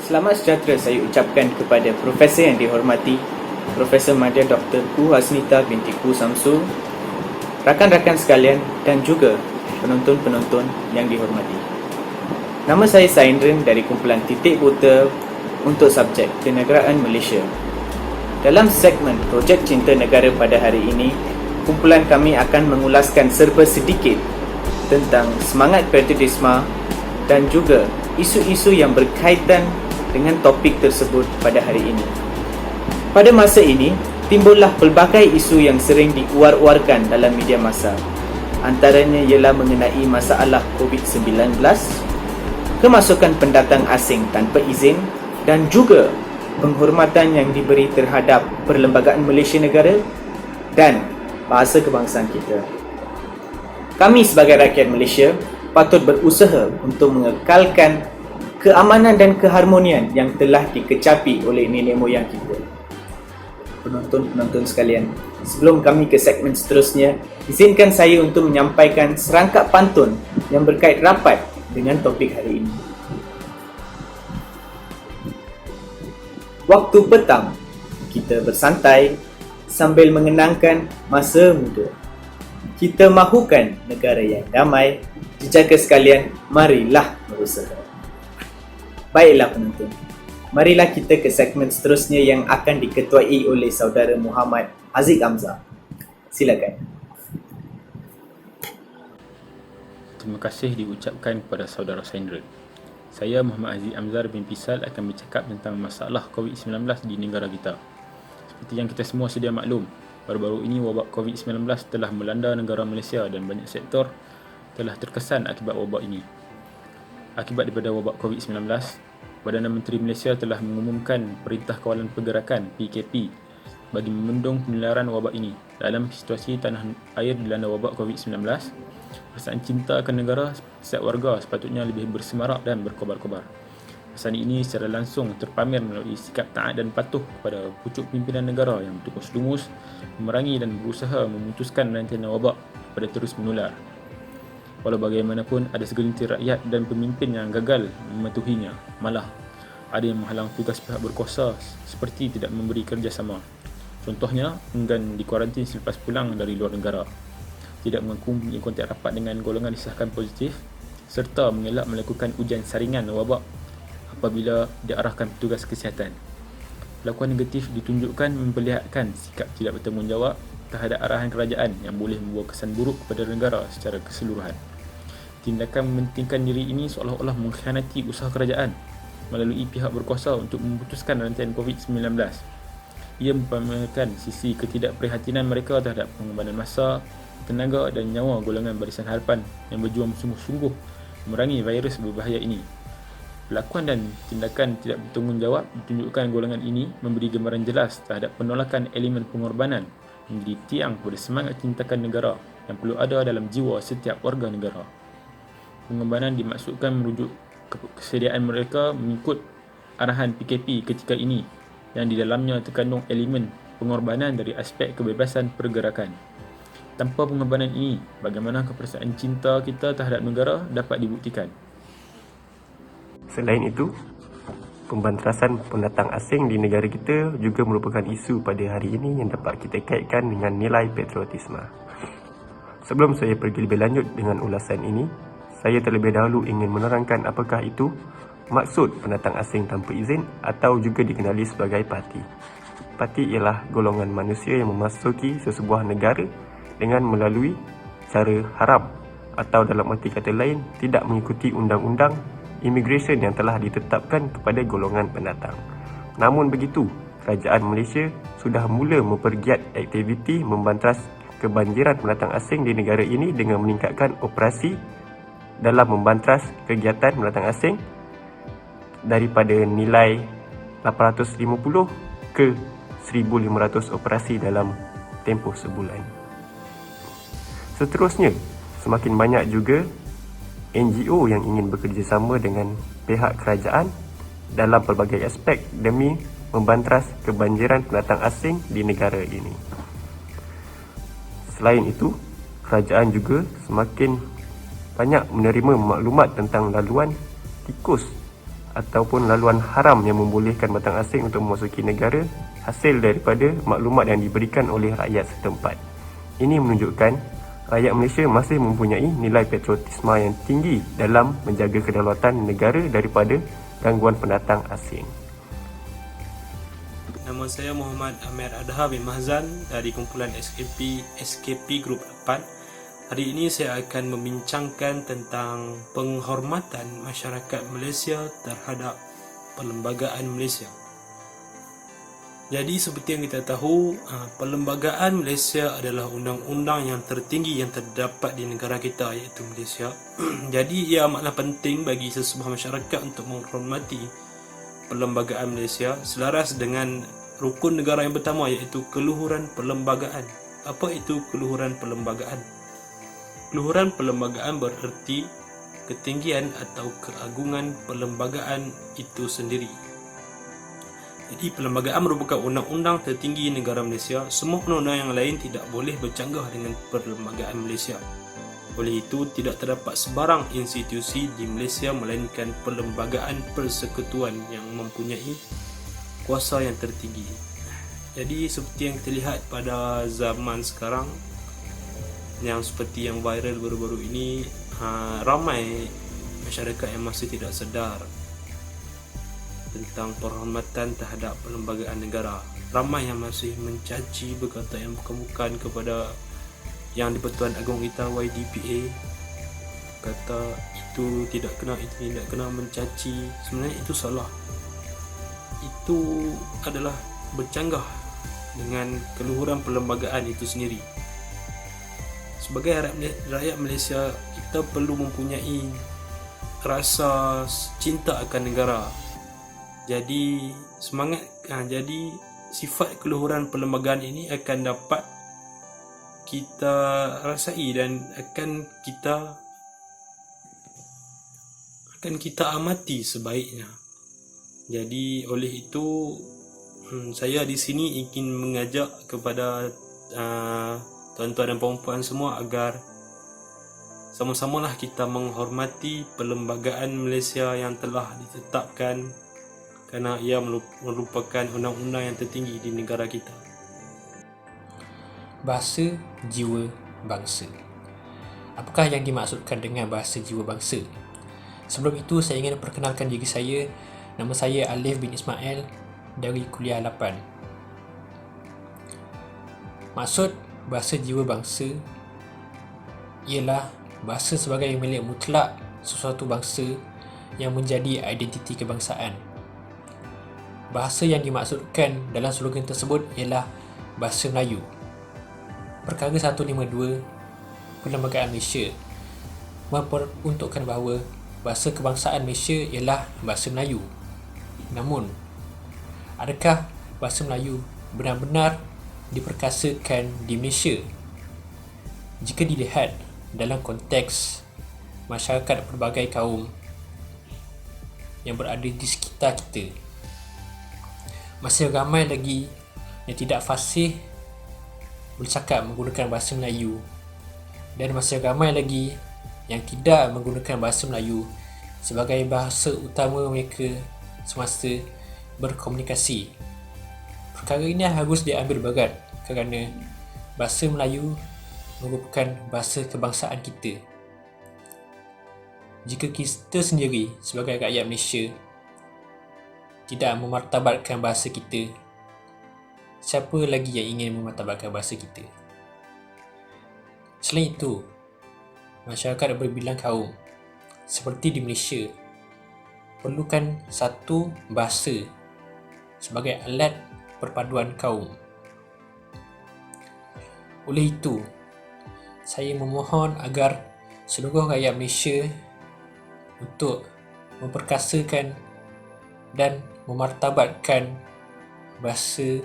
Selamat sejahtera saya ucapkan kepada Profesor yang dihormati Profesor Madya Dr. Ku Hasnita binti Ku Samsul, rakan-rakan sekalian dan juga penonton-penonton yang dihormati. Nama saya Saindrin dari kumpulan Titik Buta untuk subjek Kenegaraan Malaysia. Dalam segmen Projek Cinta Negara pada hari ini, kumpulan kami akan mengulaskan serba sedikit tentang semangat patriotisme dan juga isu-isu yang berkaitan dengan topik tersebut pada hari ini. Pada masa ini, timbullah pelbagai isu yang sering diuar-uarkan dalam media masa. Antaranya ialah mengenai masalah COVID-19, kemasukan pendatang asing tanpa izin dan juga penghormatan yang diberi terhadap Perlembagaan Malaysia Negara dan bahasa kebangsaan kita. Kami sebagai rakyat Malaysia patut berusaha untuk mengekalkan keamanan dan keharmonian yang telah dikecapi oleh nenek moyang kita. Penonton-penonton sekalian, sebelum kami ke segmen seterusnya, izinkan saya untuk menyampaikan serangkap pantun yang berkait rapat dengan topik hari ini. Waktu petang, kita bersantai sambil mengenangkan masa muda. Kita mahukan negara yang damai. Jejaka sekalian, marilah berusaha. Baiklah penonton, marilah kita ke segmen seterusnya yang akan diketuai oleh saudara Muhammad Aziz Amzar. Silakan. Terima kasih diucapkan kepada saudara Saindrin. Saya Muhammad Aziz Amzar bin Pisal akan bercakap tentang masalah COVID-19 di negara kita. Seperti yang kita semua sedia maklum, baru-baru ini wabak COVID-19 telah melanda negara Malaysia dan banyak sektor telah terkesan akibat wabak ini. Akibat daripada wabak COVID-19, Perdana Menteri Malaysia telah mengumumkan Perintah Kawalan Pergerakan PKP bagi membendung penularan wabak ini. Dalam situasi tanah air dilanda wabak COVID-19, perasaan cinta akan negara setiap warga sepatutnya lebih bersemarak dan berkobar-kobar. Perasaan ini secara langsung terpamer melalui sikap taat dan patuh kepada pucuk pimpinan negara yang bertukus lumus memerangi dan berusaha memutuskan rantai wabak pada terus menular. Walau bagaimanapun, ada segelintir rakyat dan pemimpin yang gagal mematuhinya. Malah, ada yang menghalang tugas pihak berkuasa seperti tidak memberi kerjasama. Contohnya, enggan dikuarantin selepas pulang dari luar negara, tidak mengaku mempunyai kontak rapat dengan golongan disahkan positif, serta mengelak melakukan ujian saringan wabak apabila diarahkan petugas kesihatan. Lakuan negatif ditunjukkan memperlihatkan sikap tidak bertanggungjawab terhadap arahan kerajaan yang boleh membawa kesan buruk kepada negara secara keseluruhan. Tindakan mementingkan diri ini seolah-olah mengkhianati usaha kerajaan melalui pihak berkuasa untuk memutuskan rantaian COVID-19. Ia mempamerkan sisi ketidakprihatinan mereka terhadap pengorbanan masa, tenaga dan nyawa golongan barisan harapan yang berjuang sungguh-sungguh memerangi virus berbahaya ini. Pelakuan dan tindakan tidak bertanggungjawab ditunjukkan golongan ini memberi gambaran jelas terhadap penolakan elemen pengorbanan menjadi tiang kepada semangat cintakan negara yang perlu ada dalam jiwa setiap warga negara. Pengorbanan dimaksudkan merujuk kesediaan mereka mengikut arahan PKP ketika ini yang di dalamnya terkandung elemen pengorbanan dari aspek kebebasan pergerakan. Tanpa pengorbanan ini, bagaimana keperasaan cinta kita terhadap negara dapat dibuktikan? Selain itu, pembantrasan pendatang asing di negara kita juga merupakan isu pada hari ini yang dapat kita kaitkan dengan nilai patriotisme. Sebelum saya pergi lebih lanjut dengan ulasan ini, saya terlebih dahulu ingin menerangkan apakah itu maksud pendatang asing tanpa izin atau juga dikenali sebagai parti. Parti ialah golongan manusia yang memasuki sesebuah negara dengan melalui cara haram atau dalam arti kata lain tidak mengikuti undang-undang immigration yang telah ditetapkan kepada golongan pendatang. Namun begitu, kerajaan Malaysia sudah mula mempergiat aktiviti membantras kebanjiran pendatang asing di negara ini dengan meningkatkan operasi dalam membantras kegiatan pendatang asing daripada nilai 850 ke 1,500 operasi dalam tempoh sebulan. Seterusnya, semakin banyak juga NGO yang ingin bekerjasama dengan pihak kerajaan dalam pelbagai aspek demi membantras kebanjiran pendatang asing di negara ini. Selain itu, kerajaan juga semakin banyak menerima maklumat tentang laluan tikus ataupun laluan haram yang membolehkan pendatang asing untuk memasuki negara hasil daripada maklumat yang diberikan oleh rakyat setempat. Ini menunjukkan rakyat Malaysia masih mempunyai nilai patriotisme yang tinggi dalam menjaga kedaulatan negara daripada gangguan pendatang asing. Nama saya Muhammad Amir Adha bin Mahzan dari kumpulan SKP Group 8. Hari ini saya akan membincangkan tentang penghormatan masyarakat Malaysia terhadap perlembagaan Malaysia. Jadi seperti yang kita tahu, perlembagaan Malaysia adalah undang-undang yang tertinggi yang terdapat di negara kita, iaitu Malaysia. Jadi ia amatlah penting bagi sesebuah masyarakat untuk menghormati perlembagaan Malaysia selaras dengan rukun negara yang pertama, iaitu keluhuran perlembagaan. Apa itu keluhuran perlembagaan? Keluhuran perlembagaan bererti ketinggian atau keagungan perlembagaan itu sendiri. Jadi perlembagaan merupakan undang-undang tertinggi negara Malaysia. Semua undang-undang yang lain tidak boleh bercanggah dengan perlembagaan Malaysia. Oleh itu, tidak terdapat sebarang institusi di Malaysia melainkan perlembagaan persekutuan yang mempunyai kuasa yang tertinggi. Jadi seperti yang kita lihat pada zaman sekarang, yang seperti yang viral baru-baru ini, ramai masyarakat yang masih tidak sedar tentang penghormatan terhadap perlembagaan negara. Ramai yang masih mencaci, berkata yang bukan-bukan kepada Yang di-Pertuan Agong kita YDPA, kata itu tidak kena mencaci. Sebenarnya itu salah. Itu adalah bercanggah dengan keluhuran perlembagaan itu sendiri. Sebagai rakyat Malaysia, kita perlu mempunyai rasa cinta akan negara. Jadi jadi sifat keluhuran perlembagaan ini akan dapat kita rasai dan akan kita amati sebaiknya. Jadi oleh itu saya di sini ingin mengajak kepada tuan-tuan dan puan-puan semua agar sama-samalah kita menghormati perlembagaan Malaysia yang telah ditetapkan, kerana ia merupakan undang-undang yang tertinggi di negara kita. Bahasa jiwa bangsa. Apakah yang dimaksudkan dengan bahasa jiwa bangsa? Sebelum itu, saya ingin perkenalkan diri saya. Nama saya Alif bin Ismail dari Kuliah 8. Maksud bahasa jiwa bangsa ialah bahasa sebagai milik mutlak sesuatu bangsa yang menjadi identiti kebangsaan. Bahasa yang dimaksudkan dalam slogan tersebut ialah bahasa Melayu. Perkara 152 Perlembagaan Malaysia memperuntukkan bahawa bahasa kebangsaan Malaysia ialah bahasa Melayu. Namun, adakah bahasa Melayu benar-benar diperkasakan di Malaysia? Jika dilihat dalam konteks masyarakat pelbagai kaum yang berada di sekitar kita, masih ramai lagi yang tidak fasih bercakap menggunakan bahasa Melayu, dan masih ramai lagi yang tidak menggunakan bahasa Melayu sebagai bahasa utama mereka semasa berkomunikasi. Perkara ini harus diambil berat kerana bahasa Melayu merupakan bahasa kebangsaan kita. Jika kita sendiri sebagai rakyat Malaysia tidak memartabatkan bahasa kita, siapa lagi yang ingin memartabatkan bahasa kita? Selain itu, masyarakat berbilang kaum seperti di Malaysia perlukan satu bahasa sebagai alat perpaduan kaum. Oleh itu, saya memohon agar seluruh rakyat Malaysia untuk memperkasakan dan memartabatkan bahasa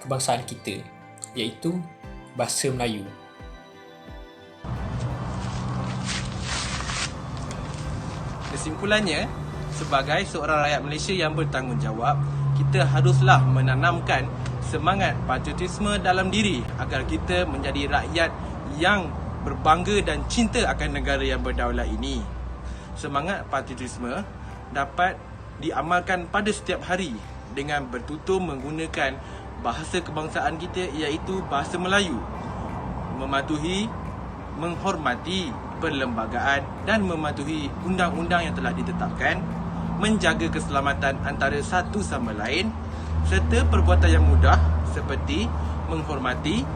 kebangsaan kita, iaitu bahasa Melayu. Kesimpulannya, sebagai seorang rakyat Malaysia yang bertanggungjawab, kita haruslah menanamkan semangat patriotisme dalam diri agar kita menjadi rakyat yang berbangga dan cinta akan negara yang berdaulat ini. Semangat patriotisme dapat diamalkan pada setiap hari dengan bertutur menggunakan bahasa kebangsaan kita, iaitu bahasa Melayu. Mematuhi, menghormati perlembagaan dan mematuhi undang-undang yang telah ditetapkan, menjaga keselamatan antara satu sama lain, serta perbuatan yang mudah seperti menghormati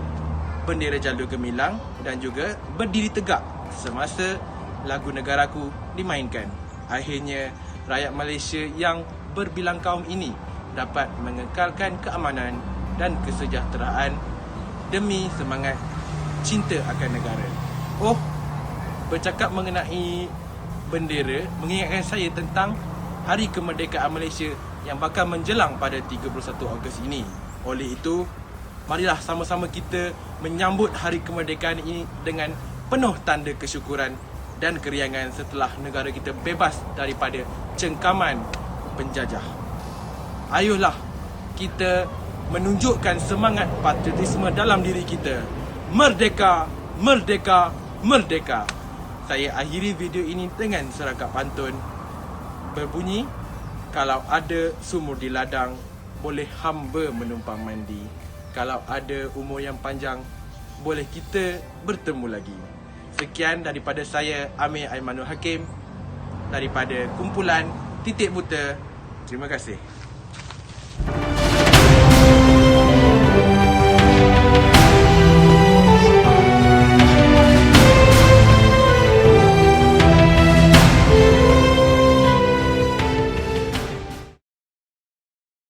bendera jalur gemilang dan juga berdiri tegak semasa lagu negaraku dimainkan. Akhirnya, rakyat Malaysia yang berbilang kaum ini dapat mengekalkan keamanan dan kesejahteraan demi semangat cinta akan negara. Oh, bercakap mengenai bendera mengingatkan saya tentang Hari Kemerdekaan Malaysia yang bakal menjelang pada 31 Ogos ini. Oleh itu, marilah sama-sama kita menyambut Hari Kemerdekaan ini dengan penuh tanda kesyukuran dan keriangan setelah negara kita bebas daripada cengkaman penjajah. Ayolah kita menunjukkan semangat patriotisme dalam diri kita. Merdeka, merdeka, merdeka. Saya akhiri video ini dengan serangkap pantun berbunyi, kalau ada sumur di ladang, boleh hamba menumpang mandi. Kalau ada umur yang panjang, boleh kita bertemu lagi. Sekian daripada saya, Amir Aimanul Hakim, daripada kumpulan Titik Buta. Terima kasih.